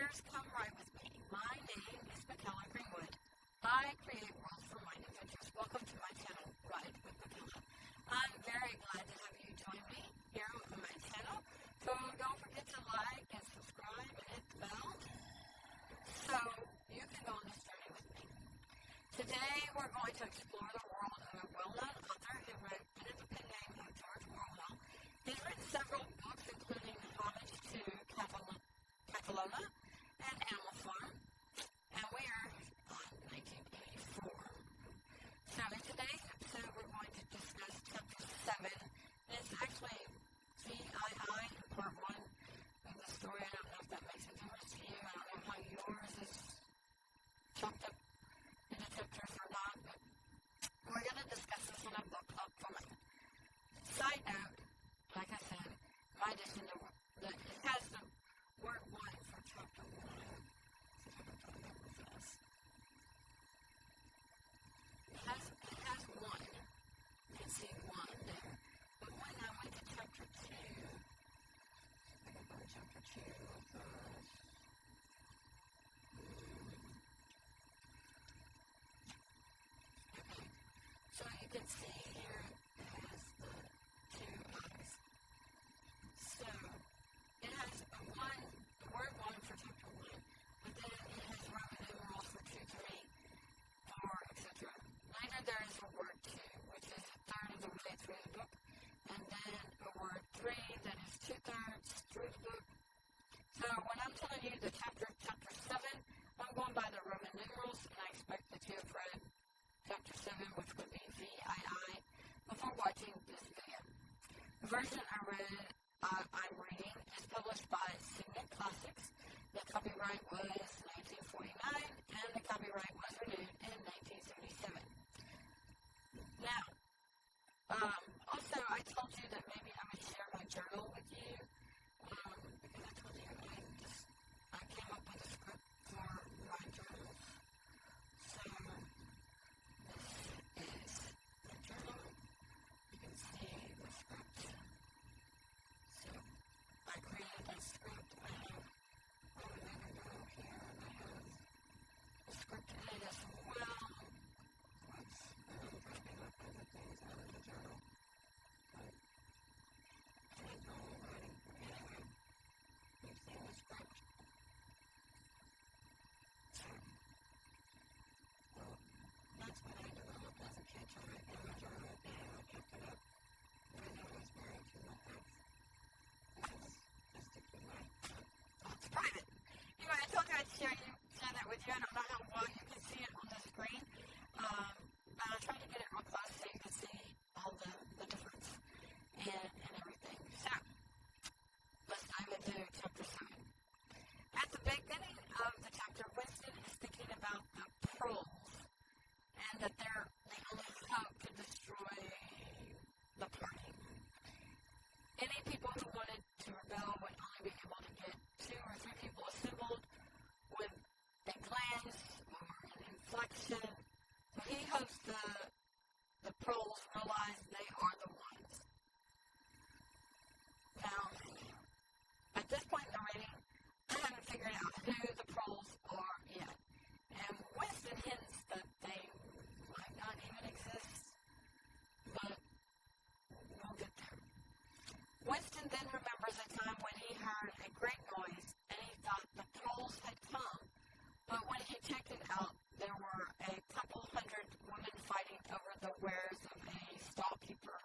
Creators, come ride with me. My name is Michaela Greenwood. I create worlds for mind adventures. Welcome to my channel, Ride with Michaela. I'm very glad to have you join me here on my channel. So don't forget to like and subscribe and hit the bell so you can go on this journey with me. Today we're going to explore the world of a well-known author who wrote under the pen name of George Orwell. He's written several books, including Homage to Catalona and Animal Farm, and we are on 1984. So in today's episode, we're going to discuss Chapter 7. It's actually VII, Part 1 of the story. I don't know if that makes a difference to you. I don't know how yours is chopped up into chapters or not, but we're going to discuss this in a book club for me. Side note, like I said, my edition, it has the word 1 for chapter 1. It has 1. You can see 1 there. But when I went to chapter 2, I can go to chapter 2 of those. Okay, so you can see here it has the 2 eyes. So it has a 1, the word 1 for chapter 1, but then it has Roman numerals for 2, 3, 4, etc. Later there is a word 2, which is a third of the way through the book, and then a word 3 that is 2/3 through the book. So when I'm telling you the chapter 7, I'm going by the Roman numerals, and I expect that you have read chapter 7, which would be VII, before watching this video. The version I'm reading is published by VII Classics. The copyright was 1949, and the copyright was renewed in 1977. Now, also I told you that maybe I would share my journal with you, because I told you I came up with a script for my journals. So, this is the journal. You can see the script. So, I created that script. I have a journal here, and I have the script in it as well. I'm breaking up other things out of the journal. But I don't know writing. Anyway, you've seen the script. So, well, that's what I developed as a kid to write in my journal, and I kept it up when I was married to my ex. Because I stick to my thoughts private. Anyway, I told you I'd share that with you. I don't know how well you can see it on the screen. But I tried to get it real close so you can see all the difference and everything. So, let's dive into chapter 7. At the beginning of the chapter, Winston is thinking about the proles and that they're the only hope to destroy the party. Any people who wanted to rebel would only be able to get 2 or 3 people assembled with a glance or an inflection. So he hopes the proles realize they are the ones. Now, at this point in the reading, I haven't figured out who the proles are yet. And Winston hints that they might not even exist, but we'll get there. Winston then remembers a time when he heard a great noise and he thought the proles had come. But when he checked it out, there were a couple hundred women fighting over the wares of a stallkeeper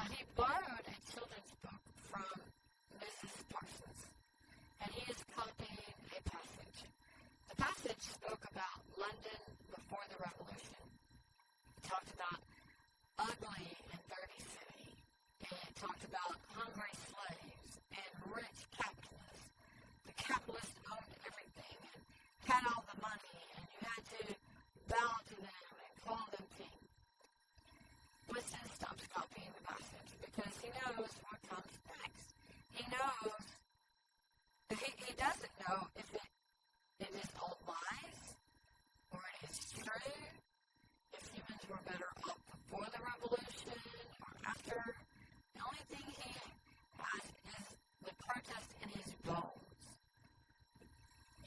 Now, he borrowed a children's book from Mrs. Parsons, and he is copying a passage. The passage spoke about London before the Revolution. It talked about ugly and dirty city, and it talked about hungry slaves and rich capitalists. The capitalists owned everything and had all the money, and you had to bow to them and call them king. Winston stops copying the passage because he knows what comes next. He knows, he doesn't know if it is all lies or it is true, if humans were better off before the revolution or after. The only thing he has is the protest in his bones.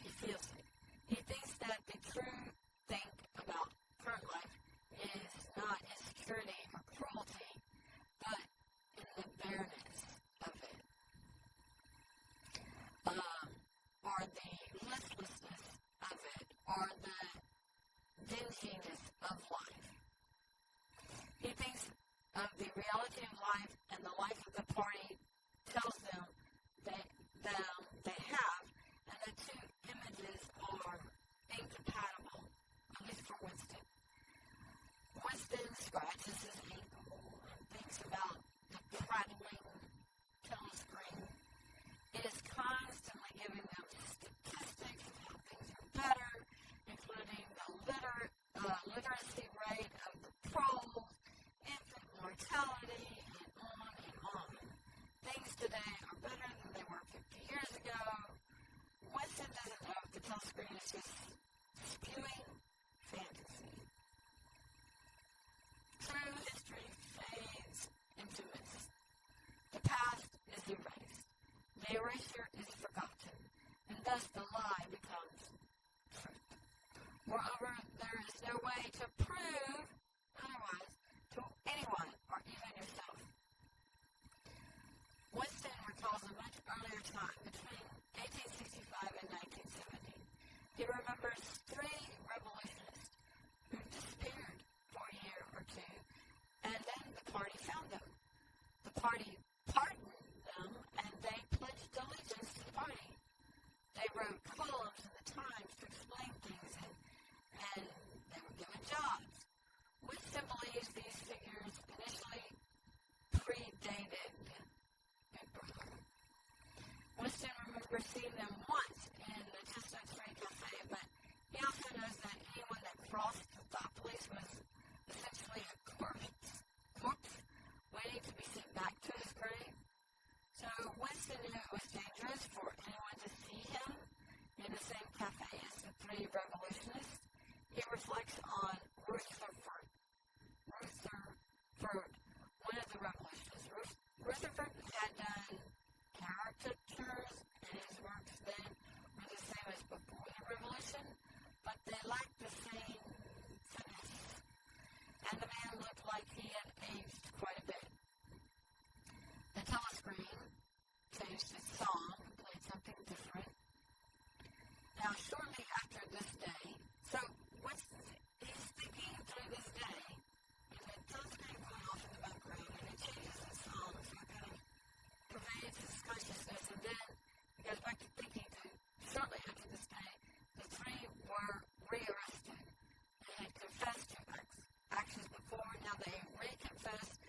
He feels it. He thinks that the true thing about current life is not insecurity or cruelty, but in the bareness of it, or the listlessness of it, or the dinginess of life. He thinks of the reality of life and the life of the party tells them they have, and the two images are incompatible, at least for Winston. Winston scratches his ankle and thinks about the prattling telescreen. It is constantly giving them statistics of how things are better, including the literacy rate of the proles, infant mortality, and on and on. Things today are better than they were 50 years ago. Winston doesn't know if the telescreen is just spewing fantasy. True history fades into mist. The past is erased. The erasure is forgotten, and thus the lie becomes truth. Moreover, there is no way to prove otherwise to anyone or even yourself. Winston recalls a much earlier time, between 1865 and 1970. He remembers 3 revolutionists who disappeared for a year or two, and then the party found them. The party pardoned them, and they pledged allegiance to the party. They wrote columns in the Times to explain things, and they were given jobs. Winston believes these figures initially predated Big Brother. Winston remembers seeing them once in the Chestnut Street Cafe, but he also knows that anyone that crossed the thought police was essentially a corpse waiting to be sent back to his grave. So Winston knew it was dangerous for anyone to see him in the same cafe as the 3 revolutionists. He reflects on Rutherford, one of the revolutionists. Rutherford had done caricatures, and his works then were the same as before the revolution, but they lacked the same finesse. And the man looked like he had aged quite a bit. The telescreen changed its song and played something different. Now, shortly after this day, so he's thinking through this day, and the telescreen going off in the background, and it changes its song, so it kind of pervades his consciousness, and then he goes back to thinking shortly after this day, the 3 were rearrested. They had confessed to actions before, now they reconfessed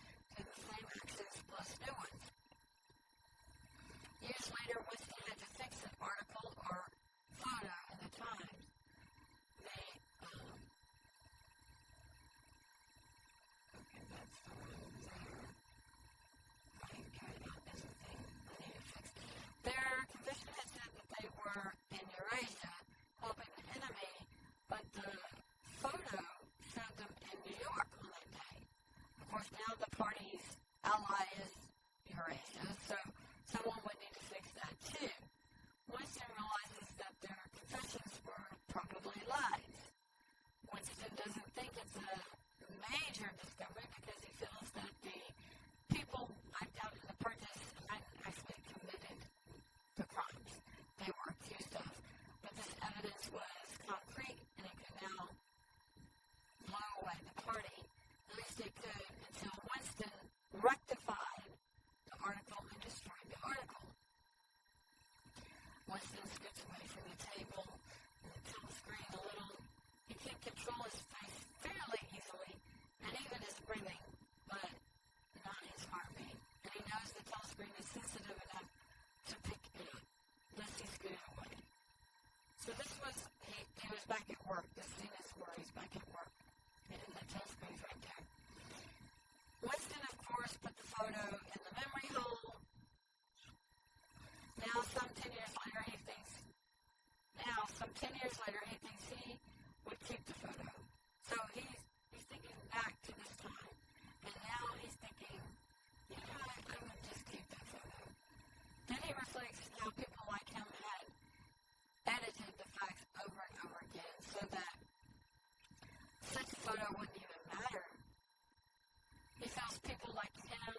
back at work. And the telescreen's right there. Winston, of course, put the photo in the memory hole. Now, some 10 years later, he thinks he would keep the photo. So he's thinking back to this time. And now he's thinking, I would just keep that photo. Then he reflects how people like him had edited the facts over and over again so that such a photo wouldn't even matter. He feels people like him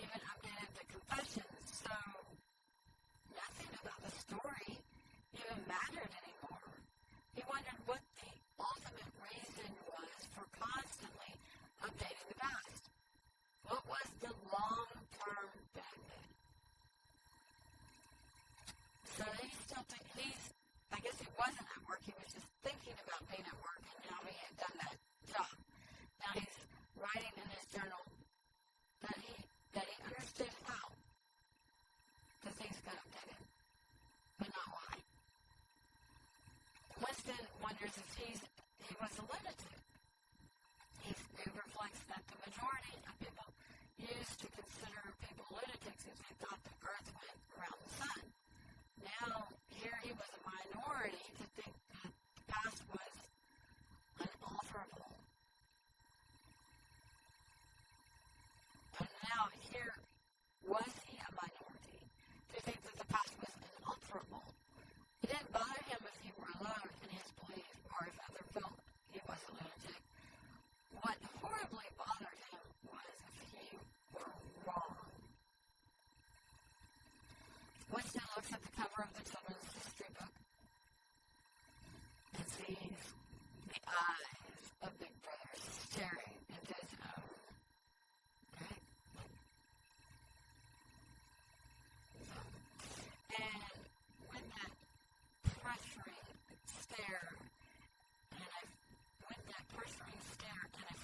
even updated the confessions, so nothing about the story even mattered anymore. He wondered what the ultimate reason was for constantly updating the past. What was the long-term benefit? So I guess he wasn't at work, he was just thinking about being at work, and now he had done that job. Now he's writing in his journal that he understood how the things got updated, but not why. Winston wonders if he was a lunatic. He reflects that the majority of people used to consider people lunatics if they thought the earth went around the sun. Now, here he was a minority to think that the past was unalterable. And now, here was he a minority to think that the past was unalterable. It didn't bother him if he were alone in his belief or if others felt he was a lunatic. What horribly bothered him was if he were wrong. Winston looks at the cover of the children's history book and sees the eyes of Big Brother staring into his own. Right? And with that pressuring stare, and I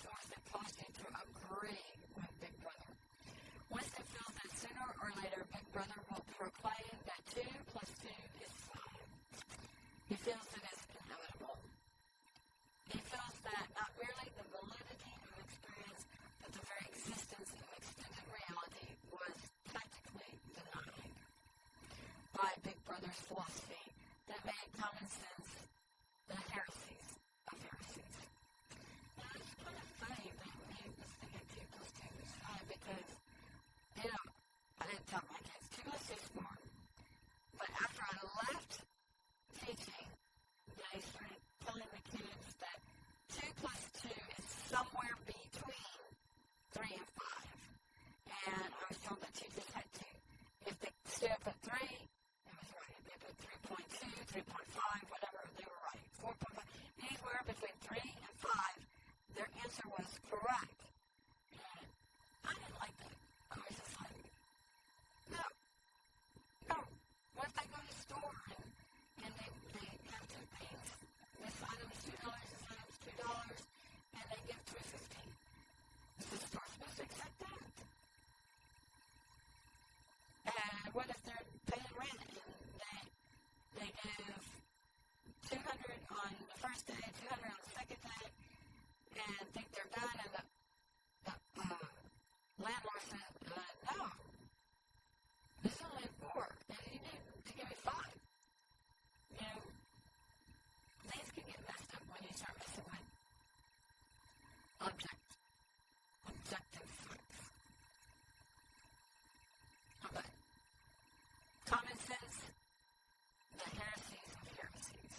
force that caused you to agree with Big Brother. Winston feels that sooner or later Big Brother will proclaim that 2 plus 2 is 5. He feels it is inevitable. He feels that not merely the validity of experience, but the very existence of extended reality was practically denied by Big Brother's philosophy that made common sense the heresies of heresies. Now, it's kind of funny that he was thinking 2 plus 2 is 5 because, I didn't tell my kids 2 plus 2 is 4. But after I left teaching, I started telling the kids that 2 plus 2 is somewhere between 3 and 5. And I was told that you just had 2. If they stood up at 3, it was right. If they put 3.2, 3.5, whatever, they were right. 4.5, anywhere between 3 and 5, their answer was correct. And I didn't like that. I was just like, no. What if they go to the store and they have 2 things? This item is $2, this item is $2, and they give $3.15. Is the store supposed to accept that? And what if they're paying rent and they give $200 on the first day, $200 on the second day, and think they're done, and the landlord says, no, this is only 4, and you need to give me 5. Things can get messed up when you start messing with objective facts. But common sense, the heresies of heresies.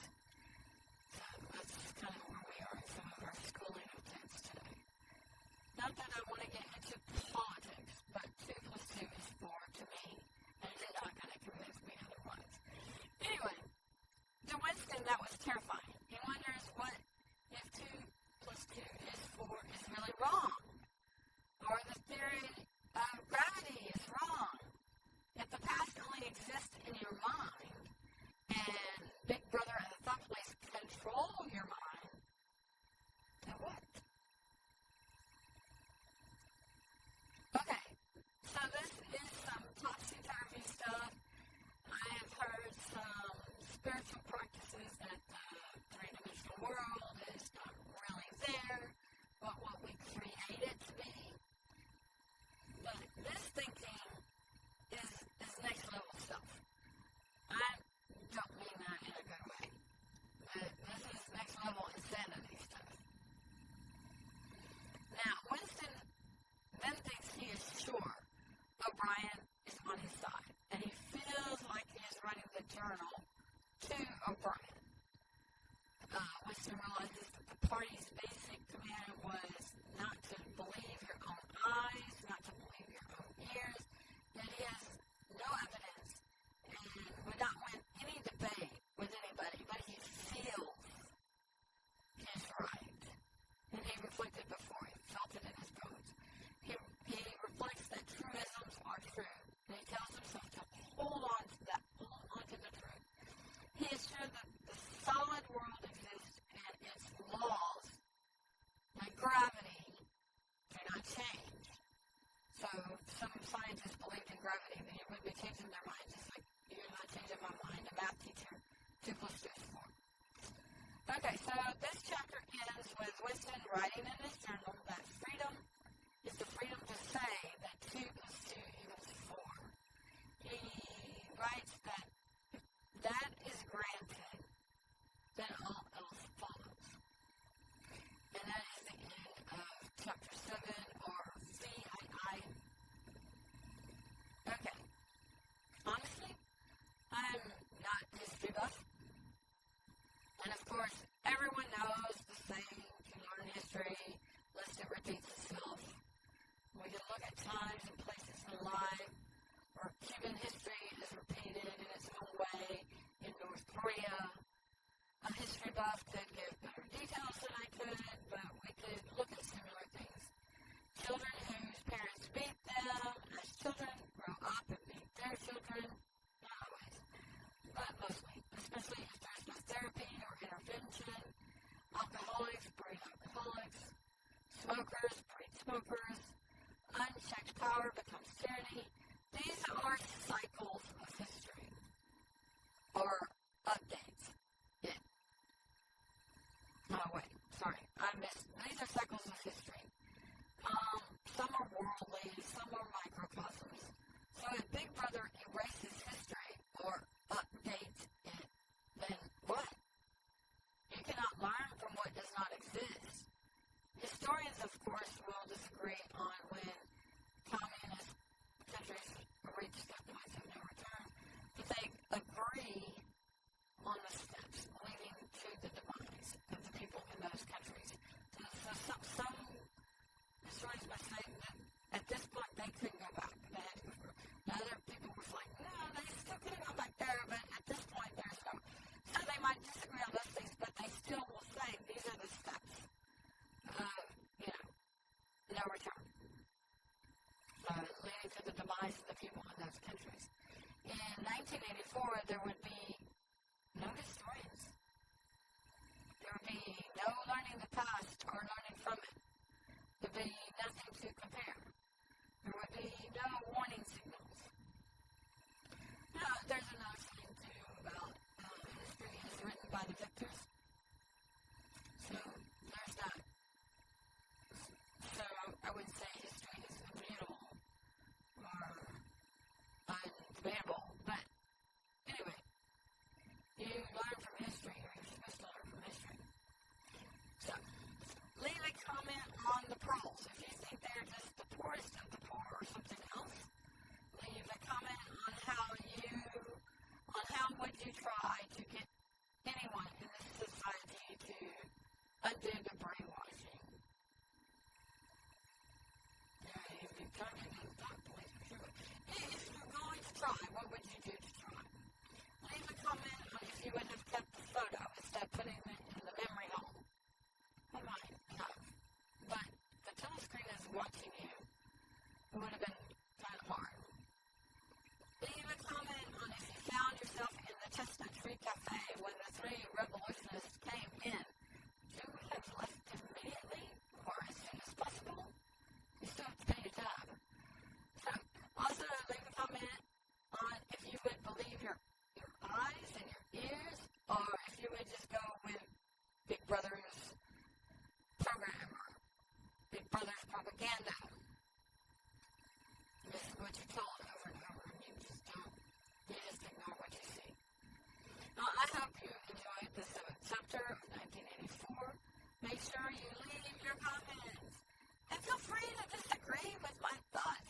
So that's kind of where we are in some of our schooling of kids today. Not that I want to get into politics, but You would be changing their mind, just like you're not changing my mind. A math teacher, 2 plus 2 is 4. Okay, so this chapter ends with Winston writing in his journal that freedom is the freedom to say that 2 plus 2 equals 4. He writes that if that is granted, then all else follows. And that is the end of chapter 7, or VII. Okay. Honestly, I'm not a history buff. And of course, everyone knows the saying, to learn history, lest it repeats itself. We can look at times and places in life where Cuban history is repeated in its own way in North Korea. A history buff could give better details than I could, but we could look at similar things. Children whose parents beat them as children grow up and beat their children. Not always, but mostly, especially if there's no therapy or intervention. Alcoholics breed alcoholics. Smokers breed smokers. Unchecked power becomes tyranny. These are cycles of history, or updates. Yeah. Oh, wait, sorry, I missed. These are cycles of history. Some are worldly, some are microcosms. So if Big Brother erases history or updates it, then what? You cannot learn from what does not exist. Historians, of course, will disagree on when communist countries reach the point of no return, but they agree on the steps leading to the demise of the people in those countries. So some historians must say that at this point they couldn't go back. They had to go through. Now other people were like, no, they still couldn't go back there, but at this point there's no. So they might disagree on those things, but they still will say these are the steps of, no return. Leading to the demise of the people in those countries. In 1984, there would be no historians. There would be no learning the past or learning from it. There would be nothing to compare. There would be no warning signals. Now, there's another thing, too, about history is written by the victors. So, there's that. So, I would say history is immutable or undebatable. But, anyway, you learn from history, or you're supposed to learn from history. So, leave a comment on the pearls. If you think they're just the poorest of the poor or something else, leave a comment on how would you try to get anyone in this society to undo the brainwashing. You'd be coming to that point for sure. If you're going to try, what would you do to try? Leave a comment on if you would have kept the photo instead of putting it in the memory hole. I might have. But the telescreen is watching you. It would have been kind of hard. Leave a comment on if you found yourself in the Chestnut Tree Cafe when the 3 revolutionists came in. You would have left immediately or as soon as possible. You still have to pay your tab. So, also leave a comment on if you would believe your eyes and your ears, or if you would just go with Big Brother's program or Big Brother's propaganda. This is what you're told over and over, and you just ignore what you see. Now, I hope you enjoyed the 7th chapter of 1984. Make sure you leave your comments. And feel free to disagree with my thoughts.